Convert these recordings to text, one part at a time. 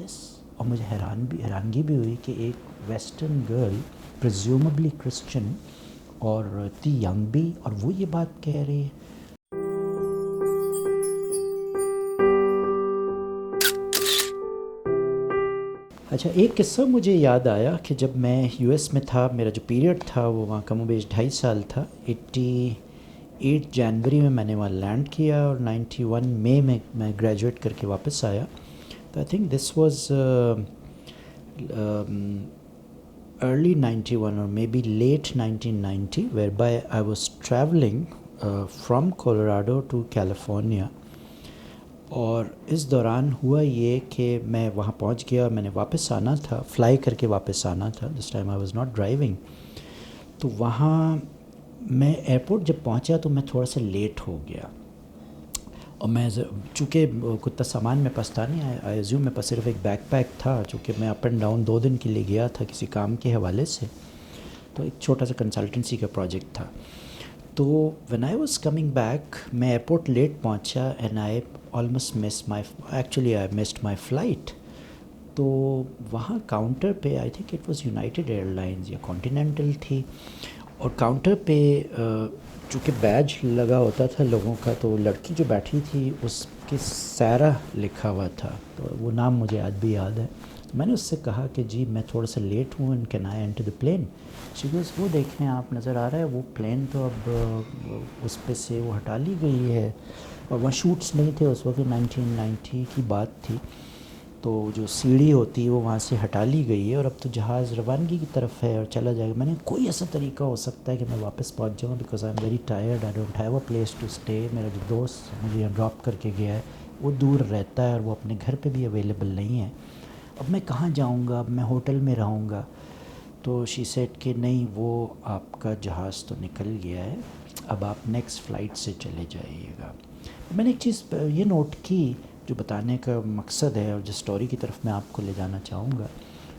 یس. اور مجھے حیرانگی بھی ہوئی کہ ایک ویسٹرن گرل پریزیومبلی کرسچن اور اتنی ینگ بھی، اور وہ یہ بات کہہ رہی ہے. اچھا، ایک قصہ مجھے یاد آیا کہ جب میں یو ایس میں تھا، میرا جو پیریڈ تھا وہ وہاں کم و بیش 2.5 سال تھا. 8 جنوری میں نے وہاں لینڈ کیا، اور 91 مئی میں گریجویٹ کر کے واپس آیا. تو I think this was early 91 or maybe late 1990, whereby I was traveling from Colorado to California. اور اس دوران ہوا یہ کہ میں وہاں پہنچ گیا اور میں نے واپس آنا تھا، فلائی کر کے واپس آنا تھا. This time I was not driving. تو وہاں میں ایئرپورٹ جب پہنچا تو میں تھوڑا سا لیٹ ہو گیا، اور میں چونکہ کتا سامان میں پاس تھا نہیں، آئی ایزیوم میں پاس صرف ایک بیک پیک تھا، چونکہ میں اپ اینڈ ڈاؤن 2 دن کے لیے گیا تھا کسی کام کے حوالے سے. تو ایک چھوٹا سا کنسلٹنسی کا پروجیکٹ تھا. تو when I was coming back میں ایئرپورٹ لیٹ پہنچا، and I almost I missed my flight. تو وہاں کاؤنٹر پہ، I think it was United Airlines یا کانٹیننٹل تھی، اور کاؤنٹر پہ چونکہ بیج لگا ہوتا تھا لوگوں کا، تو لڑکی جو بیٹھی تھی اس کے سیرا لکھا ہوا تھا، تو وہ نام مجھے آج بھی یاد ہے. تو میں نے اس سے کہا کہ جی میں تھوڑا سا لیٹ ہوں، and can I enter the plane. She goes وہ دیکھیں آپ، نظر آ رہا ہے وہ پلین تو اب اس پہ سے وہ ہٹا لی گئی ہے، اور وہاں شوٹس نہیں تھے اس وقت، 1990 کی بات تھی. تو جو سیڑھی ہوتی ہے وہ وہاں سے ہٹا لی گئی ہے، اور اب تو جہاز روانگی کی طرف ہے اور چلا جائے گا. میں نے کوئی ایسا طریقہ ہو سکتا ہے کہ میں واپس پہنچ جاؤں، because I am very tired, I don't have a place to stay. میرا جو دوست مجھے یہاں ڈراپ کر کے گیا ہے وہ دور رہتا ہے، اور وہ اپنے گھر پہ بھی اویلیبل نہیں ہے. اب میں کہاں جاؤں گا؟ اب میں ہوٹل میں رہوں گا. تو شی سیڈ کہ نہیں، وہ آپ کا جہاز تو نکل گیا ہے، اب آپ نیکسٹ فلائٹ سے چلے جائیے گا. میں نے ایک چیز یہ نوٹ کی جو بتانے کا مقصد ہے، اور جس اسٹوری کی طرف میں آپ کو لے جانا چاہوں گا،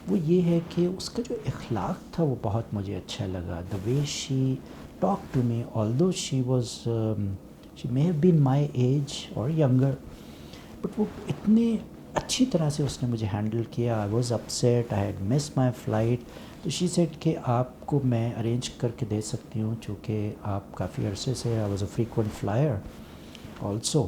وہ یہ ہے کہ اس کا جو اخلاق تھا وہ بہت مجھے اچھا لگا. The way she talk to me, although she may have been my age or younger, but وہ اتنے اچھی طرح سے اس نے مجھے ہینڈل کیا. I was upset, I had miss my flight. تو شی سیڈ کہ آپ کو میں ارینج کر کے دے سکتی ہوں، چونکہ آپ کافی عرصے سے، I was a frequent flyer also,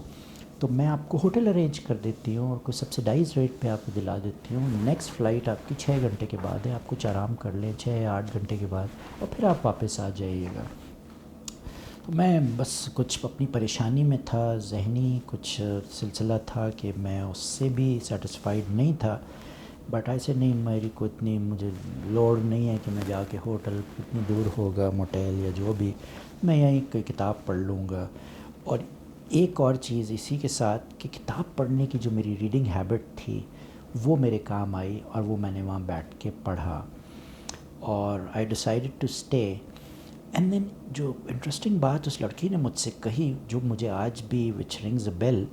تو میں آپ کو ہوٹل ارینج کر دیتی ہوں اور کوئی سبسیڈائز ریٹ پہ آپ کو دلا دیتی ہوں. نیکسٹ فلائٹ آپ کی 6 گھنٹے کے بعد ہے، آپ کچھ آرام کر لیں 6-8 گھنٹے کے بعد، اور پھر آپ واپس آ جائیے گا. تو میں بس کچھ اپنی پریشانی میں تھا، ذہنی کچھ سلسلہ تھا کہ میں اس سے بھی سیٹسفائیڈ نہیں تھا. بٹ ایسے نہیں، میری کو اتنی مجھے لوڑ نہیں ہے کہ میں جا کے ہوٹل اتنی دور ہوگا موٹیل یا جو بھی، میں یہیں کوئی کتاب پڑھ لوں گا. اور ایک اور چیز اسی کے ساتھ کہ کتاب پڑھنے کی جو میری ریڈنگ ہیبٹ تھی وہ میرے کام آئی، اور وہ میں نے وہاں بیٹھ کے پڑھا، اور I decided to stay. And then جو انٹرسٹنگ بات اس لڑکی نے مجھ سے کہی، جو مجھے آج بھی which rings a bell,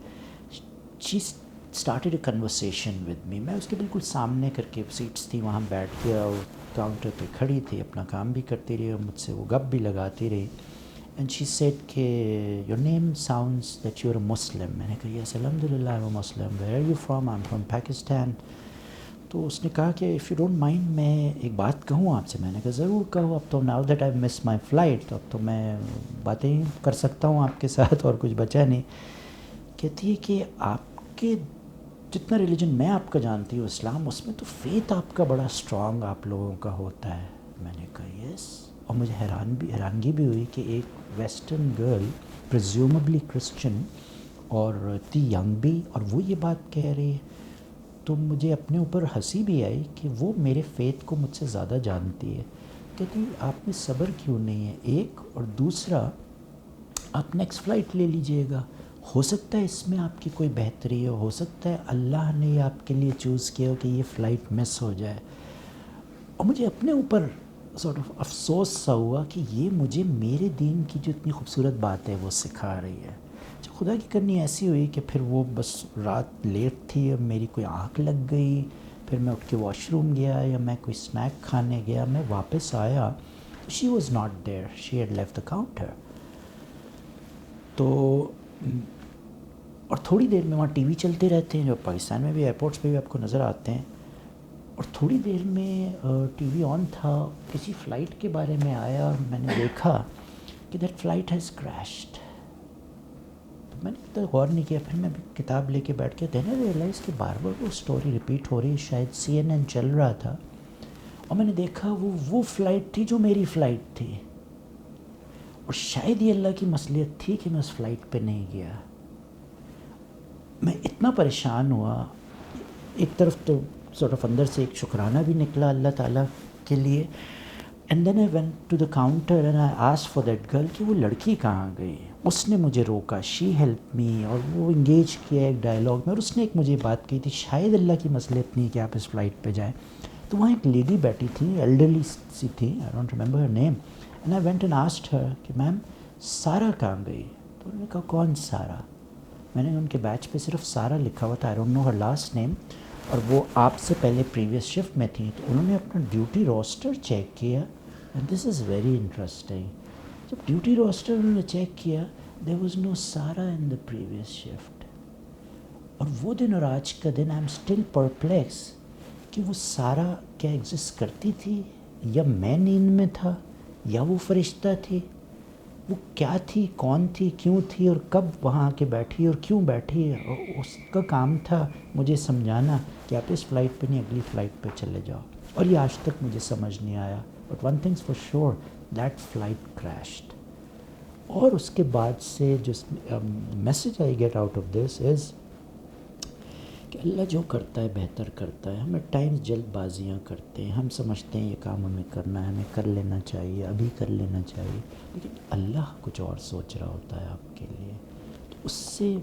she started a conversation with me. میں اس کے بالکل سامنے کر کے، سیٹس تھی وہاں، بیٹھ گیا، اور کاؤنٹر پہ کھڑی تھی، اپنا کام بھی کرتی رہی، اور مجھ سے وہ گپ بھی لگاتی رہی. اینڈ شی سیڈ کہ your name sounds that you are a Muslim. میں نے کہا یس الحمد للہ I am Muslim. Where are you from? I am from Pakistan. تو اس نے کہا کہ اف یو ڈونٹ مائنڈ میں ایک بات کہوں آپ سے. میں نے کہا ضرور کہو. اب تو now that I miss my flight, تو اب تو میں باتیں کر سکتا ہوں آپ کے ساتھ، اور کچھ بچا نہیں. کہتی ہے کہ آپ کے جتنا ریلیجن میں آپ کا جانتی ہوں، اسلام، اس میں تو فیتھ آپ کا بڑا اسٹرانگ آپ لوگوں کا ہوتا ہے. میں نے کہا یس. اور مجھے حیرانگی بھی ہوئی کہ ایک ویسٹرن گرل پریزیومبلی کرسچن اور اتنی ینگ بھی، اور وہ یہ بات کہہ رہی ہے. تو مجھے اپنے اوپر ہنسی بھی آئی کہ وہ میرے فیتھ کو مجھ سے زیادہ جانتی ہے. کہتی آپ میں صبر کیوں نہیں ہے؟ ایک، اور دوسرا آپ نیکسٹ فلائٹ لے لیجئے گا، ہو سکتا ہے اس میں آپ کی کوئی بہتری ہو سکتا ہے اللہ نے یہ آپ کے لیے چوز کیا ہو کہ یہ فلائٹ مس ہو جائے. اور مجھے اپنے اوپر سارٹ آف افسوس سا ہوا کہ یہ مجھے میرے دین کی جو اتنی خوبصورت بات ہے وہ سکھا رہی ہے. جو خدا کی کرنی ایسی ہوئی کہ پھر وہ بس رات لیٹ تھی، اب میری کوئی آنکھ لگ گئی، پھر میں اٹھ کے واش روم گیا، یا میں کوئی اسنیک کھانے گیا، میں واپس آیا، she was not there, she had left the counter. تو اور تھوڑی دیر میں وہاں ٹی وی چلتے رہتے ہیں جو پاکستان میں بھی ایئرپورٹس پہ بھی آپ کو نظر آتے ہیں. اور تھوڑی دیر میں ٹی وی آن تھا, کسی فلائٹ کے بارے میں آیا اور میں نے دیکھا کہ دیٹ فلائٹ ہیز کریشڈ. میں نے اتنا غور نہیں کیا, پھر میں کتاب لے کے بیٹھ کے دین آئی ریئلائز کہ بار بار وہ اسٹوری ریپیٹ ہو رہی ہے. شاید CNN چل رہا تھا اور میں نے دیکھا وہ فلائٹ تھی جو میری فلائٹ تھی, اور شاید یہ اللہ کی مصلحت تھی کہ میں اس فلائٹ پہ نہیں گیا. میں اتنا پریشان ہوا, ایک طرف تو سورٹ آف اندر سے ایک شکرانہ بھی نکلا اللہ تعالیٰ کے لیے. And then I went to the counter and I ask for that girl کہ وہ لڑکی کہاں گئی. اس نے مجھے روکا, شی ہیلپ می, اور وہ انگیج کیا ایک ڈائلاگ میں, اور اس نے ایک مجھے بات کہی تھی شاید اللہ کی مصلحت نہیں کہ آپ اس فلائٹ پہ جائیں. تو وہاں ایک لیڈی بیٹھی تھی, ایلڈرلی سی تھی, I don't remember her name. And I went and asked her کہ میم سارہ کہاں گئی. تو انہوں نے کہا کون سارہ؟ میں نے ان کے بیچ پہ صرف سارہ لکھا ہوا تھا, I don't know Hare last name, اور وہ آپ سے پہلے پریویس شفٹ میں تھیں. تو انہوں نے اپنا ڈیوٹی روسٹر چیک کیا, and this is very interesting. جب ڈیوٹی روسٹر انہوں نے چیک کیا, there was no Sarah in the previous shift. اور وہ دن اور آج کا دن آئی ایم اسٹل پرپلیکس کہ وہ سارہ کیا ایگزسٹ کرتی تھی, یا میں نیند میں تھا, یا وہ فرشتہ تھی. وہ کیا تھی, کون تھی, کیوں تھی, اور کب وہاں آ کے بیٹھی اور کیوں بیٹھی. اس کا کام تھا مجھے سمجھانا کہ آپ اس فلائٹ پہ نہیں اگلی فلائٹ پہ چلے جاؤ, اور یہ آج تک مجھے سمجھ نہیں آیا. But one things for sure, that flight crashed. اور اس کے بعد سے جو message I get out of this is کہ اللہ جو کرتا ہے بہتر کرتا ہے. ہمیں ٹائمز جلد بازیاں کرتے ہیں, ہم سمجھتے ہیں یہ کام ہمیں کرنا ہے, ہمیں کر لینا چاہیے, ابھی کر لینا چاہیے, لیکن اللہ کچھ اور سوچ رہا ہوتا ہے آپ کے لیے. تو اس سے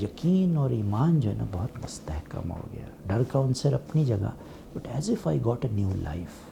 یقین اور ایمان جو ہے نا بہت مستحکم ہو گیا. ڈر کا عنصر اپنی جگہ, but as if I got a new life.